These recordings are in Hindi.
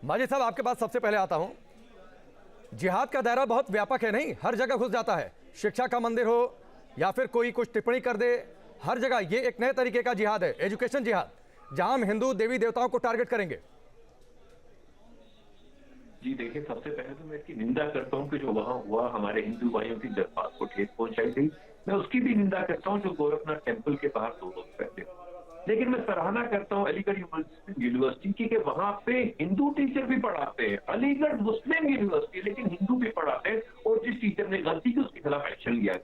माजिद साहब, आपके पास सबसे पहले आता हूं। जिहाद का दायरा बहुत व्यापक है, नहीं हर जगह घुस जाता है। शिक्षा का मंदिर हो या फिर कोई कुछ टिप्पणी कर दे, हर जगह ये एक नए तरीके का जिहाद है, एजुकेशन जिहाद, जहां हम हिंदू देवी देवताओं को टारगेट करेंगे। जी देखिए, सबसे पहले तो मैं इसकी निंदा करता हूँ कि जो वहां हुआ, हमारे हिंदू भाइयों की जज्बात को ठेस पहुंचाई गई। मैं उसकी भी निंदा करता हूँ जो गोरखनाथ टेम्पल के बाहर 2 रोज पहले। लेकिन मैं सराहना करता हूँ अलीगढ़ यूनिवर्सिटी की कि वहां पे हिंदू टीचर भी पढ़ाते हैं। अलीगढ़ मुस्लिम यूनिवर्सिटी लेकिन हिंदू भी पढ़ाते हैं, और जिस टीचर ने गलती की उसके खिलाफ एक्शन लिया।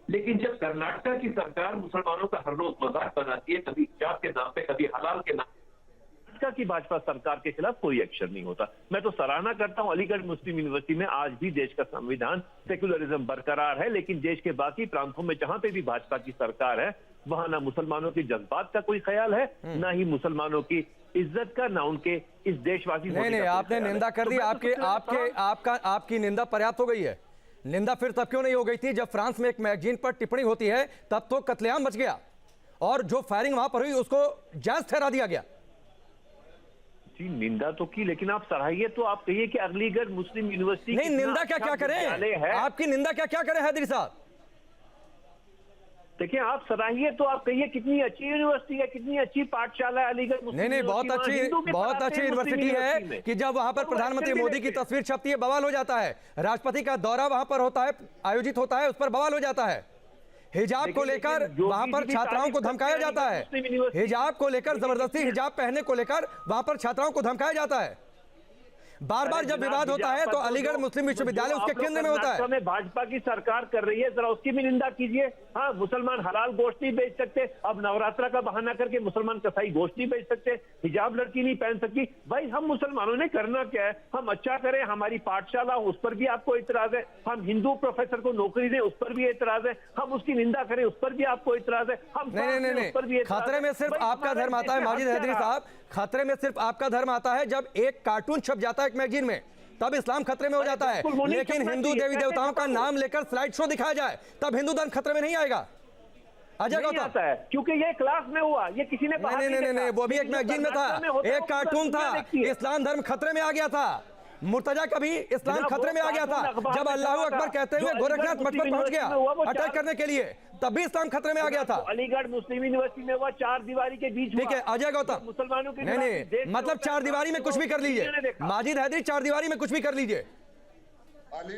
लेकिन जब कर्नाटक की सरकार मुसलमानों का हर रोज मजाक बनाती है, कभी जात के नाम पे, कभी हलाल के नाम की भाजपा सरकार के खिलाफ कोई एक्शन नहीं होता। मैं तो सराहना करता हूं अलीगढ़ मुस्लिम यूनिवर्सिटी में आज भी देश का संविधान, सेक्युलरिज्म बरकरार है। लेकिन देश के बाकी प्रांतों में जहां पे भी भाजपा की सरकार है, वहां ना मुसलमानों के जज्बात का कोई ख्याल है, ना ही मुसलमानों की इज्जत का, ना उनके इस देशवासी। नहीं, आपने निंदा कर दी। आपकी निंदा पर्याप्त हो गई है। निंदा फिर तब क्यों नहीं हो गई थी जब फ्रांस में एक मैगजीन पर टिप्पणी होती है, तब तो कत्लेआम मच गया और जो फायरिंग वहां पर हुई उसको जायज ठहरा दिया गया। निंदा तो की, लेकिन आप सराहिए तो आप कहिए कि अलीगढ़ मुस्लिम यूनिवर्सिटी नहीं, निंदा क्या करें? आपकी निंदा क्या करें हैदरी साहब? देखिए, आप सराहिए तो आप कहिए कितनी अच्छी यूनिवर्सिटी है, कितनी अच्छी पाठशाला है अलीगढ़ मुस्लिम। नहीं, बहुत अच्छी यूनिवर्सिटी है कि जब वहां पर प्रधानमंत्री मोदी की तस्वीर छपती है बवाल हो जाता है, राष्ट्रपति का दौरा वहां पर होता है, आयोजित होता है, उस पर बवाल हो जाता है। हिजाब को लेकर वहां पर छात्राओं को धमकाया जाता है, हिजाब को लेकर जबरदस्ती हिजाब पहनने को लेकर वहां पर छात्राओं को धमकाया जाता है। बार बार जब विवाद होता है तो अलीगढ़ मुस्लिम विश्वविद्यालय उसके केंद्र में होता है। भाजपा की सरकार कर रही है, जरा उसकी भी निंदा कीजिए। हाँ, मुसलमान हलाल गोश्त नहीं बेच सकते, अब नवरात्रा का बहाना करके मुसलमान कसाई गोश्त नहीं बेच सकते, हिजाब लड़की नहीं पहन सकती। भाई, हम मुसलमानों ने करना क्या है? हम अच्छा करें, हमारी पाठशाला उस पर भी आपको इतराज है, हम हिंदू प्रोफेसर को नौकरी दें उस पर भी एतराज है, हम उसकी निंदा करें उस पर भी आपको इतराज है। हम नहीं, खतरे में सिर्फ आपका धर्म आता है माजिद हैदरी साहब, खतरे में सिर्फ आपका धर्म आता है जब एक कार्टून छप जाता है एक मैगजीन में, तब इस्लाम खतरे में हो जाता है। लेकिन हिंदू देवी देवताओं का नाम लेकर स्लाइड शो दिखाया जाए तब हिंदू धर्म खतरे में नहीं आएगा। अजय गौतम, आता है क्योंकि ये क्लास में हुआ, ये किसी ने नहीं, वो भी एक मैगजीन में था, एक कार्टून था, इस्लाम धर्म खतरे में आ गया था। मुर्तजा का भी इस्लाम खतरे में आ गया था जब अल्लाहू अकबर कहते हुए गोरखनाथ मठ पर पहुंच गया अटैक करने के लिए, तब भी इस्लाम खतरे में आ गया था। अलीगढ़ मुस्लिम यूनिवर्सिटी में हुआ, 4 दीवारी के बीच। ठीक है अजय गौतम, मुसलमानों की नहीं, मतलब 4 दीवारी में कुछ भी कर लीजिए। माजिद हैदरी, 4 दीवारी में कुछ भी कर लीजिए। अरे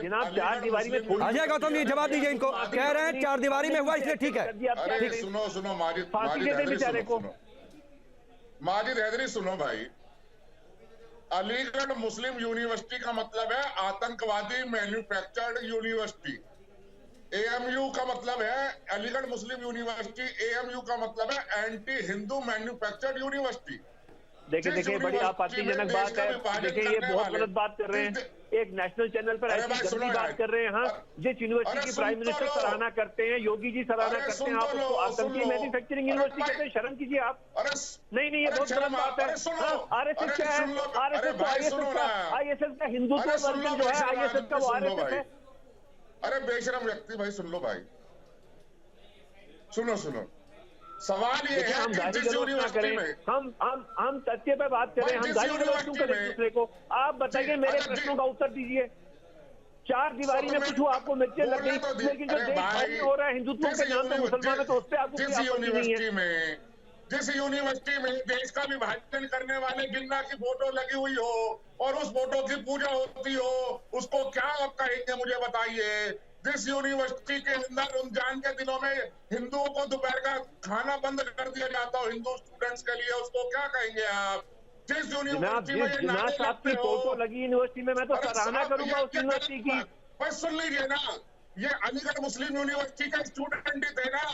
जनाब, 4 दीवारी में अजय गौतम जी जवाब दीजिए इनको। कह रहे हैं 4 दीवारी में हुआ इसलिए ठीक है। सुनो माजिद हैदरी, सुनो भाई। अलीगढ़ मुस्लिम यूनिवर्सिटी का मतलब है आतंकवादी मैन्युफैक्चर्ड यूनिवर्सिटी। एएमयू का मतलब है, अलीगढ़ मुस्लिम यूनिवर्सिटी, एएमयू का मतलब है एंटी हिंदू मैन्युफैक्चर्ड यूनिवर्सिटी। देखिए, बड़ी आपत्तिजनक बात है। देखिए, ये बहुत गलत बात कर रहे हैं, एक नेशनल चैनल पर ऐसी गंदी बात कर रहे हैं। हाँ, जिस यूनिवर्सिटी की प्राइम मिनिस्टर सराहना करते हैं, योगी जी सराहना करते हैं, आप उसको आतंकी मैन्युफैक्चरिंग यूनिवर्सिटी कहते हैं। शर्म कीजिए आप। नहीं, ये बहुत गलत बात है। आरएसएस क्या है? आईएसएस का हिंदुत्व वर्जन जो है आईएसएस का, वो आरएसएस है। अरे बेशरम व्यक्ति, भाई सुन लो भाई, सुनो। सवाल ये है हम कि जिस यूनिवर्सिटी में हम तथ्य पे बात करें, हम गाली गलौज क्यों करें दूसरे को? आप बताइए, मेरे प्रश्नों का उत्तर दीजिए। 4 दीवारी में कुछ आपको मिर्चें लग गई, लेकिन जो देश भर में हो रहा है हिंदुत्व के नाम पे मुसलमान है, तो उस पर आपको जिस यूनिवर्सिटी में देश का विभाजन करने वाले जिन्ना की फोटो लगी हुई हो और उस फोटो की पूजा होती हो, उसको क्या आप कहेंगे मुझे बताइए? जिस यूनिवर्सिटी के अंदर रमजान के दिनों में हिंदुओं को दोपहर का खाना बंद कर दिया जाता हो हिंदू स्टूडेंट्स के लिए, उसको क्या कहेंगे आप? जिस यूनिवर्सिटी में आपकी फोटो लगी यूनिवर्सिटी में, मैं तो सराहना करूंगा उस यूनिवर्सिटी की। बस सुन लीजिए ना, ये अलीगढ़ मुस्लिम यूनिवर्सिटी का स्टूडेंट ही थे ना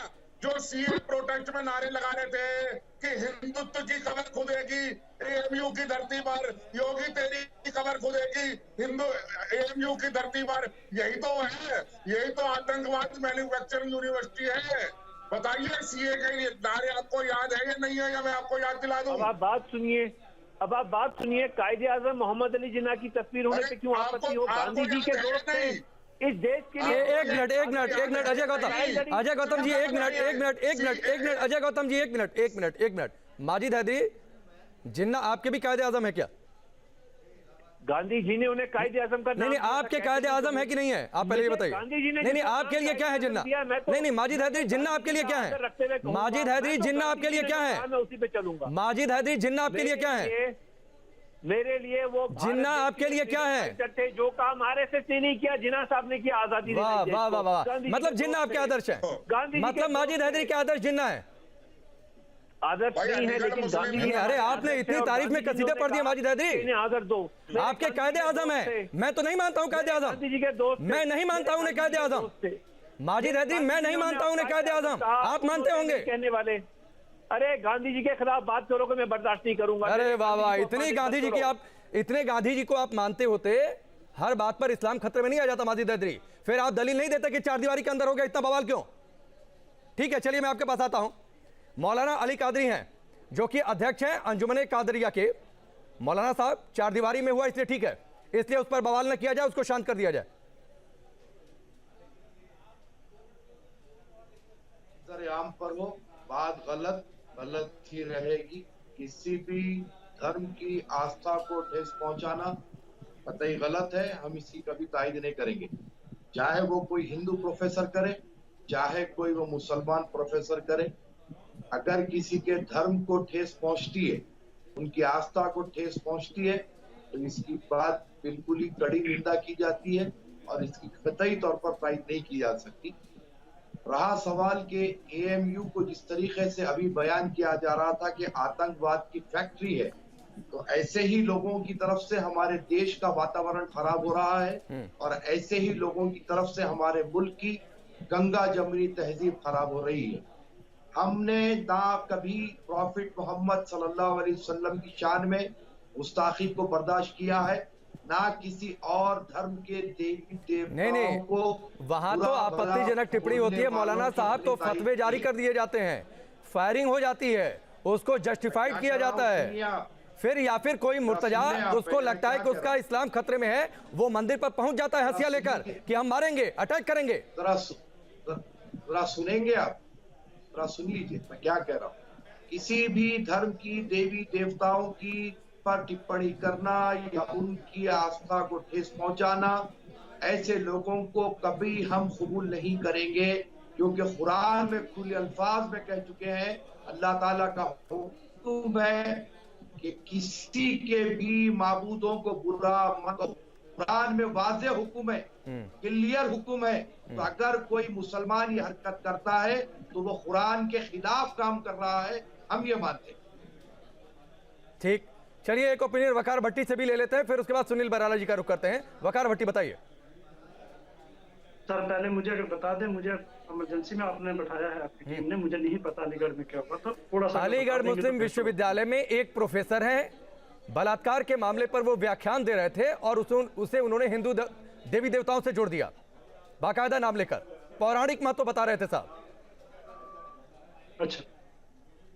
जो सीए प्रोटेस्ट में नारे लगा रहे थे कि हिंदुत्व की कबर खुदेगी एएमयू की धरती पर, योगी तेरी कबर खुदेगी हिंदू एएमयू की धरती पर। यही तो है, यही तो आतंकवाद मैन्युफैक्चरिंग यूनिवर्सिटी है। बताइए, सीए के नारे आपको याद है या नहीं है, या मैं आपको याद दिला दूं? अब आप बात सुनिए, कायदे आजम मोहम्मद अली जिन्ना की तस्वीर होने से क्यों आपत्ति हो? गांधी जी के दोस्त थे इस देश के लिए। एक मिनट अजय गौतम जी, एक मिनट अजय गौतम जी, एक मिनट। माजिद हैदरी, जिन्ना आपके भी कायदे आजम है क्या? गांधी जी ने उन्हें कायदे आजम का नहीं, आपके कायदे आजम है कि नहीं है, आप पहले ये बताइए। गांधी जी ने नहीं, आपके लिए क्या है जिन्ना? नहीं, माजिद हैदरी जिन्ना आपके लिए क्या है? माजिद हैदरी जिन्ना आपके लिए क्या है? मैं उसी पे चलूंगा। माजिद हैदरी जिन्ना आपके लिए क्या है? मेरे लिए वो जिन्ना आपके लिए क्या है? जो काम आरएसएस ने नहीं किया, जिन्ना साहब ने किया आजादी। वाह वाह वाह वाह, मतलब जिन्ना आपके आदर्श है, मतलब माजिद हैदरी के आदर्श जिन्ना है, आदर्श नहीं है। लेकिन गांधी जी, अरे आपने इतनी तारीफ में कसीदे पढ़ दिए माजिद हैदरी, आदर दो। आपके कायदे आजम है, मैं तो नहीं मानता हूँ कायदे आजम, गांधी जी के दोस्त, मैं नहीं मानता हूँ उन्हें कायदे आजम। माजिद हैदरी मैं नहीं मानता हूँ उन्हें कायदे आजम, आप मानते होंगे। कहने वाले, अरे गांधी जी के खिलाफ बात करोगे मैं बर्दाश्त नहीं करूंगा। अरे वाह वाह, इतने गांधी जी को आप मानते होते, हर बात पर इस्लाम खतरे में नहीं आ जाता माजिद हैदरी, फिर आप दलील नहीं देते कि चार दीवारी के अंदर हो गया, इतना बवाल क्यों? ठीक है, चलिए मैं आपके पास आता हूं। मौलाना अली कादरी हैं जो कि अध्यक्ष हैं अंजुमन कादरिया के। मौलाना साहब, चार दीवारी में हुआ इसलिए ठीक है, इसलिए उस पर बवाल न किया जाए, उसको शांत कर दिया जाए। आम पर हो, बात गलत ही रहेगी। किसी भी धर्म की आस्था को ठेस पहुंचाना कतई गलत है, हम इसकी कभी तायद नहीं करेंगे। चाहे वो कोई हिंदू प्रोफेसर करे, चाहे कोई वो मुसलमान प्रोफेसर करे, अगर किसी के धर्म को ठेस पहुंचती है, उनकी आस्था को ठेस पहुंचती है, तो इसकी बात बिल्कुल ही कड़ी निंदा की जाती है और इसकी कतई तौर पर तायद नहीं की जा सकती। रहा सवाल के एएमयू को जिस तरीके से अभी बयान किया जा रहा था कि आतंकवाद की फैक्ट्री है, तो ऐसे ही लोगों की तरफ से हमारे देश का वातावरण खराब हो रहा है और ऐसे ही लोगों की तरफ से हमारे मुल्क की गंगा जमनी तहजीब खराब हो रही है। हमने ना कभी प्रॉफिट मोहम्मद सल्लल्लाहु अलैहि वसल्लम की शान में गुस्ताखी को बर्दाश्त किया है, ना किसी और धर्म के देवी देवताओं को। वहां तो आपत्तिजनक टिप्पणी होती है मौलाना साहब, तो फतवे जारी कर दिए जाते हैं, फायरिंग हो जाती है, उसको जस्टिफाइड किया जाता है, फिर या फिर कोई मुर्तजा उसको लगता है कि उसका इस्लाम खतरे में है, वो मंदिर पर पहुंच जाता है हंसिया लेकर कि हम मारेंगे, अटैक करेंगे। जरा सुनेंगे आप, जरा सुन लीजिए मैं क्या कह रहा हूँ। किसी भी धर्म की देवी देवताओं की पर टिप्पणी करना या उनकी आस्था को ठेस पहुंचाना, ऐसे लोगों को कभी हम कबूल नहीं करेंगे, क्योंकि कुरान में खुले अल्फाज में कह चुके हैं, अल्लाह ताला का हुक्म है कि किसी के भी माबूदों को बुरा मत करो। कुरान में वाज़ेह हुक्म है, क्लियर हुक्म है। तो अगर कोई मुसलमान ये हरकत करता है तो वो कुरान के खिलाफ काम कर रहा है, हम ये मानते हैं। ठीक, चलिए एक ओपिनियन वकार भट्टी से भी ले लेते हैं, फिर उसके बाद सुनील बराला जी का रुख करते हैं। वकार भट्टी बताइए। सर पहले मुझे अगर बता दें, मुझे इमरजेंसी में आपने बैठाया है आपकी टीम ने, मुझे नहीं पता अलीगढ़ में क्या हुआ, तो थोड़ा सा अलीगढ़ मुस्लिम विश्वविद्यालय में एक प्रोफेसर हैं, बलात्कार के मामले पर वो व्याख्यान दे रहे थे और उसे उन्होंने हिंदू देवी देवताओं से जोड़ दिया, बाकायदा नाम लेकर, पौराणिक महत्व बता रहे थे साहब। अच्छा,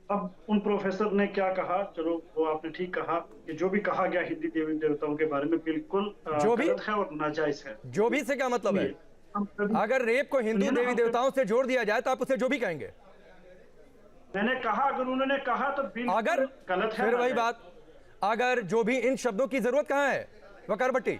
अब उन प्रोफेसर ने क्या कहा, चलो वो आपने ठीक कहा कि जो भी कहा गया हिंदी देवी देवताओं के बारे में बिल्कुल गलत है और नाजायज है। जो भी से क्या मतलब है? अगर रेप को हिंदू देवी देवताओं से जोड़ दिया जाए तो आप उसे जो भी कहेंगे। मैंने कहा अगर उन्होंने कहा तो अगर गलत है, फिर वही बात, अगर जो भी, इन शब्दों की जरूरत कहाँ है वकार भट्टी?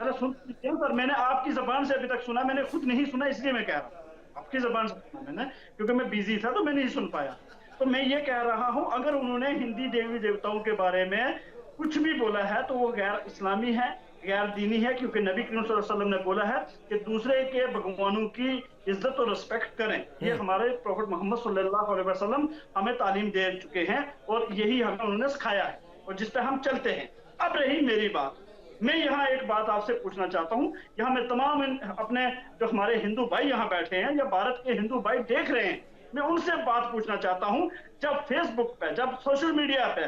अरे सुन सर, मैंने आपकी जबान से अभी तक सुना, मैंने खुद नहीं सुना, इसलिए मैं कह रहा हूँ आपकी जबान से सुना मैंने, क्योंकि मैं बिजी था तो मैं नहीं सुन पाया। तो मैं ये कह रहा हूं, अगर उन्होंने हिंदी देवी देवताओं के बारे में कुछ भी बोला है तो वो गैर इस्लामी है, गैर दीनी है, क्योंकि नबी करीम सल्लल्लाहु अलैहि वसल्लम ने बोला है कि दूसरे के भगवानों की इज्जत और रिस्पेक्ट करें। ये हमारे प्रॉफेट मोहम्मद सल्लल्लाहु अलैहि वसल्लम हमें तालीम दे चुके हैं और यही हमें उन्होंने सिखाया है और जिस पे हम चलते हैं। अब रही मेरी बात, मैं यहाँ एक बात आपसे पूछना चाहता हूँ, यहाँ मैं तमाम अपने जो हमारे हिंदू भाई यहाँ बैठे हैं या भारत के हिंदू भाई देख रहे हैं, मैं उनसे बात पूछना चाहता हूं, जब फेसबुक पे, जब सोशल मीडिया पे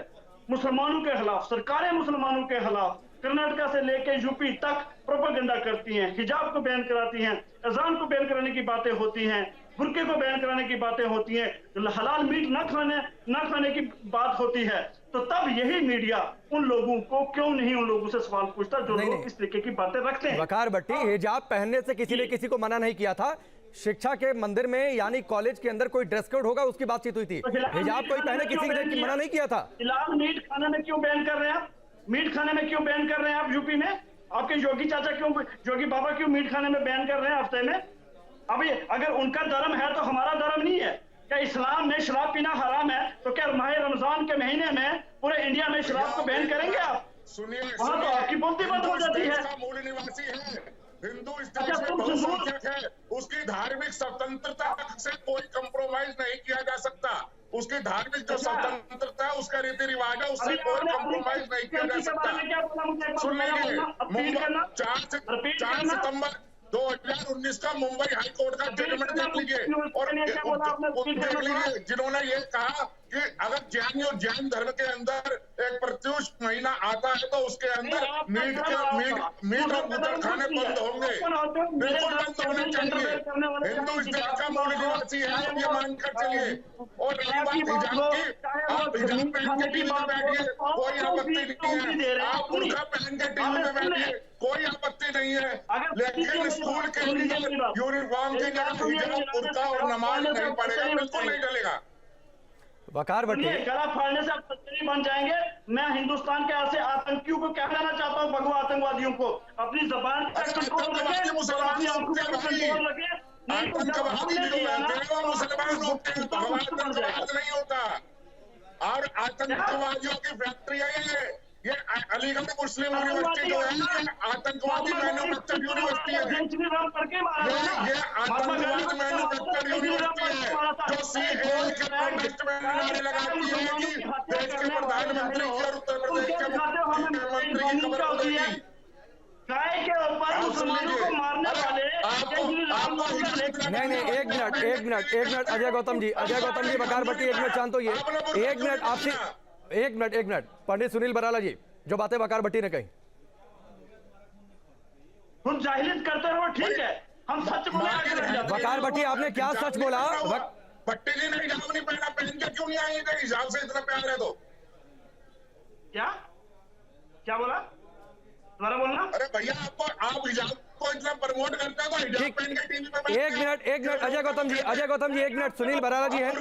मुसलमानों के खिलाफ, सरकारें मुसलमानों के खिलाफ कर्नाटका से लेके यूपी तक प्रोपेगेंडा करती हैं, हिजाब को बैन कराती हैं, अजान को बैन कराने की बातें होती हैं, बुर्के को बैन कराने की बातें होती हैं, हलाल मीट न खाने की बात होती है, तो तब यही मीडिया उन लोगों को क्यों नहीं उन लोगों से सवाल पूछता जो लोग इस तरीके की बातें रखते हैं? वकार भट्टी, हिजाब पहनने से किसी ने किसी को मना नहीं किया था। शिक्षा के मंदिर में यानी कॉलेज के अंदर कोई ड्रेस कोड होगा उसकी बातचीत हुई थी, हिजाब कोई पहने किसी ने मना नहीं किया था। हलाल मीट खाने में क्यों बैन कर रहे हैं आप? मीट खाने में क्यों बैन कर रहे हैं आप यूपी में? आपके योगी चाचा क्यों, योगी बाबा क्यों मीट खाने में बैन कर रहे हैं हफ्ते में? अभी अगर उनका धर्म है तो हमारा धर्म नहीं है क्या? इस्लाम में शराब पीना हराम है, तो क्या माह रमजान के महीने में पूरे इंडिया में शराब को बैन करेंगे आप? सुनिए, वहाँ तो आपकी बोलती बंद हो जाती है। मूल निवासी है, हिंदू इस देश में बहुसंख्यक है, उसकी धार्मिक स्वतंत्रता से कोई कंप्रोमाइज नहीं किया जा सकता। उसकी धार्मिक जो स्वतंत्रता है, उसका रीति रिवाज है, उससे कोई कंप्रोमाइज नहीं किया जा सकता। सुन लीजिए, 4 सितंबर 2019 का मुंबई हाई कोर्ट का जजमेंट देख लीजिए और देख लीजिए, जिन्होंने ये कहा कि अगर जैन धर्म के अंदर एक प्रत्युष महीना आता है तो उसके अंदर मीट और गुदड़ खाने बंद होंगे, बिल्कुल बंद होने चाहिए। हिंदू इस देश का मूल निवासी है, आप ये मानकर चलिए। और रही बात हिजाब की, आप हिजाब पहन के टीवी में बैठिए, कोई आपत्ति नहीं है। आप बुर्का पहन के टीवी में बैठिए, कोई आपत्ति नहीं है, लेकिन स्कूल के अंदर यूनिफॉर्म की जगह हिजाब, बुर्का और नमाज नहीं पढ़ेगा, बिल्कुल नहीं चलेगा। वकार भट्टी, गला फाड़ने से आप सच्चे बन जाएंगे। मैं हिंदुस्तान के ऐसे आतंकियों को क्या कहना चाहता हूँ, भगवा आतंकवादियों को, अपनी जबान पर कंट्रोल रखें, मुसलमान आंखों पर कंट्रोल रखें। आतंकवादी जो है वो मुसलमान लोग हैं, आतंकवाद नहीं होता। और आतंकवादियों की फैक्ट्री है ये अलीगढ़ मुस्लिम यूनिवर्सिटी जो है, ये आतंकवादी मैन्युफैक्चर्ड यूनिवर्सिटी है। ये आतंकवाद मैन्युफैक्चर्ड यूनिवर्सिटी है जो सीएए के प्रोटेस्ट में नारे लगाती है कि देश के प्रधानमंत्री की और उत्तर प्रदेश के मुख्यमंत्री की खबर बदलेगी। गाय के ऊपर मुसलमानों को मारने वाले नहीं, एक मिनट अजय गौतम जी, वकार भट्टी, एक मिनट शांत होइए, एक मिनट आपसे, एक मिनट पंडित सुनील बराला जी, जो बातें वकार भट्टी ने कही, हम जाहिलियत करते रहो, ठीक है, हम सच बोले। वकार भट्टी, आपने क्या सच बोला? भट्टी जी ने हिजाब नहीं पहना, पहन के क्यों नहीं आई? हिजाब से इतना प्यार है तो क्या बोला? दोबारा बोलना। अरे भैया, आप हिजाब को इतना प्रमोट करते हैं तो हिजाब पहन के टीवी पे। एक मिनट अजय गौतम जी, एक मिनट, सुनील बराला जी हैं,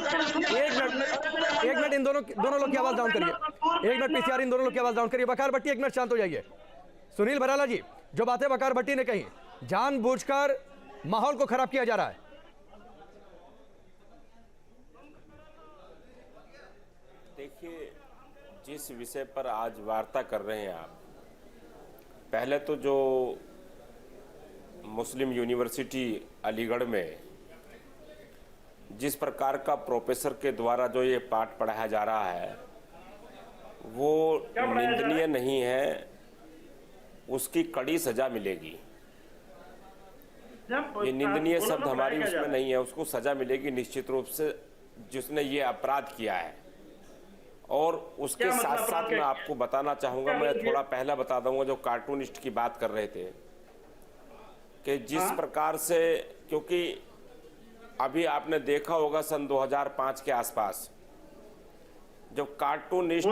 एक मिनट इन दोनों लोग की आवाज डाउन करिए, एक मिनट पीसीआर, इन दोनों लोग की आवाज डाउन करिए। वकार भट्टी, एक मिनट शांत हो जाइए। सुनील बराला जी, जो बातें वकार भट्टी ने कही, जानबूझकर माहौल को खराब किया जा रहा है। देखिए, जिस विषय पर आज वार्ता कर रहे हैं आप, पहले तो जो मुस्लिम यूनिवर्सिटी अलीगढ़ में जिस प्रकार का प्रोफेसर के द्वारा जो ये पाठ पढ़ाया जा रहा है वो निंदनीय नहीं है, उसकी कड़ी सजा मिलेगी। ये निंदनीय शब्द हमारी उसमें नहीं है, उसको सजा मिलेगी निश्चित रूप से, जिसने ये अपराध किया है। और उसके साथ साथ मैं आपको बताना चाहूंगा, मैं थोड़ा पहला बता दूंगा, जो कार्टूनिस्ट की बात कर रहे थे कि जिस प्रकार से, क्योंकि अभी आपने देखा होगा सन 2005 के आसपास जब कार्टूनिस्ट,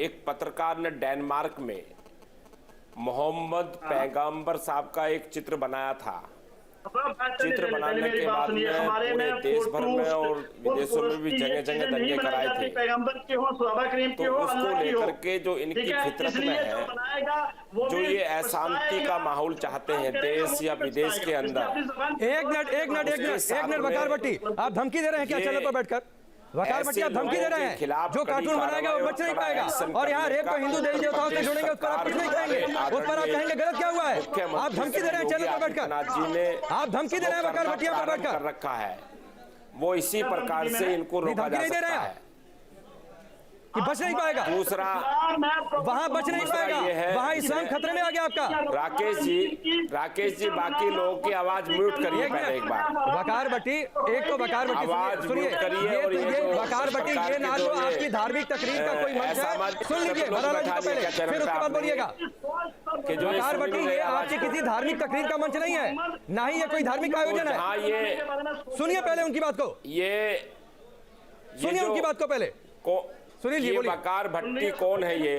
एक पत्रकार ने डेनमार्क में मोहम्मद पैगंबर साहब का एक चित्र बनाया था। चित्र बनाने के बाद में पूरे देश भर में और विदेशों में भी जगह जगह दंगे कराए थे। तो उसको लेकर के जो इनकी फितरत में है, जो ये अशांति का माहौल चाहते हैं देश या विदेश के अंदर। एक मिनट वकार भट्टी, आप धमकी दे रहे हैं क्या चैनल पर बैठकर? वकार भट्टी, आप धमकी दे रहे हैं, जो कार्टून बनाएगा वो बच नहीं पाएगा, और यहाँ रेप को हिंदू देवी देवताओं से जोड़ेंगे, उस पर आप कुछ नहीं कहेंगे, उस पर आप कहेंगे गलत क्या हुआ है? आप धमकी दे रहे हैं चैनल पर बैठकर, आप धमकी दे रहे हैं वकार भट्टी पर बैठकर। रखा है वो इसी प्रकार से इनको रोका जा सकता है कि बच नहीं पाएगा। दूसरा, वहां बच नहीं पाएगा, वहां इस्लाम खतरे में आ गया आपका। राकेश जी बाकी लोगों की आवाज म्यूट करिए पहले एक बार। वकार भट्टी, एक तो वकार भट्टी आवाज सुनिए, ये वकार भट्टी, ये ना तो आपकी धार्मिक तकरीर का कोई मंच है, सुन लीजिए बराला जी को पहले, फिर उसके बाद बोलिएगा। वकार भट्टी, ये आपकी किसी धार्मिक तकरीर का मंच नहीं है, ना ही ये कोई धार्मिक आयोजन है। ये सुनिए पहले उनकी बात को, ये सुनिए उनकी बात को पहले। सुनील जी, वकार भट्टी कौन है? ये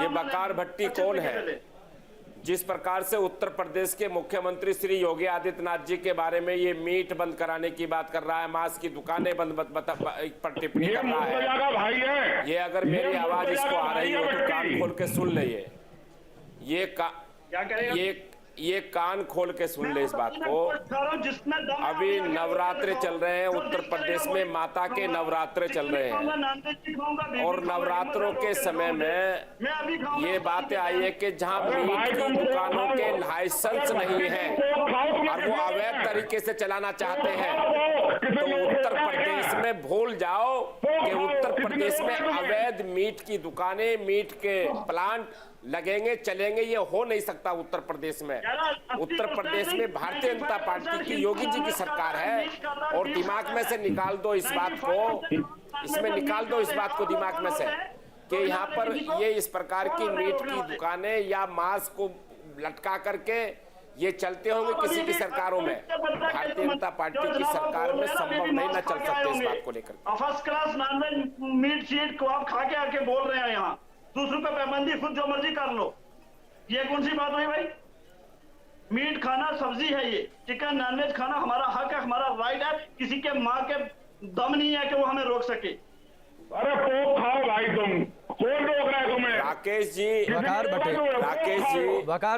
वकार भट्टी कौन है? जिस प्रकार से उत्तर प्रदेश के मुख्यमंत्री श्री योगी आदित्यनाथ जी के बारे में ये मीट बंद कराने की बात कर रहा है, मांस की दुकानें बंद पर टिप्पणी कर रहा है, भाई है ये अगर मेरी आवाज इसको आ रही हो तो कान खोल के सुन ले। ये कान खोल के सुन ले इस बात को। अभी नवरात्रे चल रहे हैं उत्तर प्रदेश में, माता के नवरात्रे चल रहे हैं और नवरात्रों के समय में ये बातें आई है कि जहां मीट की दुकानों के लाइसेंस नहीं है और वो अवैध तरीके से चलाना चाहते हैं, तो उत्तर प्रदेश में भूल जाओ कि उत्तर प्रदेश में अवैध मीट की दुकानें, मीट के प्लांट लगेंगे, चलेंगे, ये हो नहीं सकता उत्तर प्रदेश में। उत्तर प्रदेश में भारतीय जनता पार्टी की, योगी जी की सरकार है और दिमाग में से निकाल दो इस बात को, इसमें निकाल दो इस बात को दिमाग में से कि यहाँ पर ये इस प्रकार की मीट की दुकानें या मांस को लटका करके ये चलते होंगे किसी की सरकारों में। भारतीय जनता पार्टी की सरकार में संभव नहीं ना चल सकते इस बात को लेकर। First class non veg meat sheet को आप खा के आके बोल रहे हैं यहाँ, दूसरों पे पाबंदी, खुद जो मर्जी कर लो, ये कौन सी बात हुई भाई? मीट खाना सब्जी है, ये चिकन नॉनवेज खाना हमारा हक है, हमारा राइट है, किसी के माँ के दम नहीं है कि वो हमें रोक सके। अरे पोक खाओ भाई, तुम कौन रोक रहा है तुम्हें? राकेश जी, वकार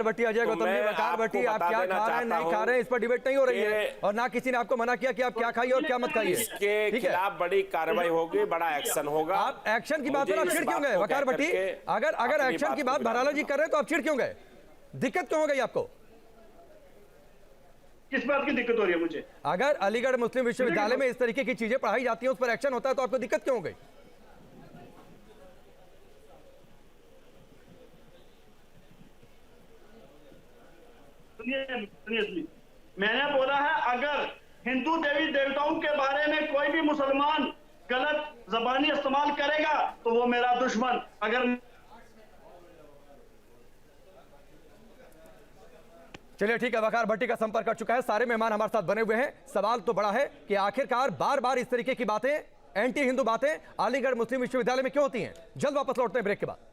भट्टी, अजय गौतम जी, वकार भट्टी, आप क्या खा रहे हैं नहीं खा रहे हैं इस पर डिबेट नहीं हो रही है और ना किसी ने आपको मना किया कि आप क्या खाइए और क्या मत खाइए। इसके खिलाफ बड़ी कार्रवाई होगी, बड़ा एक्शन होगा। आप एक्शन की बात पर आप चिढ़ क्यों गए वकार भट्टी? अगर एक्शन की बात भराला जी कर रहे हैं तो आप चिढ़ क्यों गए? दिक्कत क्यों हो गई आपको? किस बात की दिक्कत हो रही है मुझे? अगर अलीगढ़ मुस्लिम विश्वविद्यालय में इस तरीके की चीजें पढ़ाई जाती हैं, उस पर एक्शन होता है, तो आपको दिक्कत क्यों हो गई? सुनिए, मैंने बोला है अगर हिंदू देवी देवताओं के बारे में कोई भी मुसलमान गलत जबानी इस्तेमाल करेगा तो वो मेरा दुश्मन। अगर चलिए ठीक है, वकार भट्टी का संपर्क कर चुका है, सारे मेहमान हमारे साथ बने हुए हैं। सवाल तो बड़ा है कि आखिरकार बार बार इस तरीके की बातें, एंटी हिंदू बातें अलीगढ़ मुस्लिम विश्वविद्यालय में क्यों होती हैं? जल्द वापस लौटते हैं ब्रेक के बाद।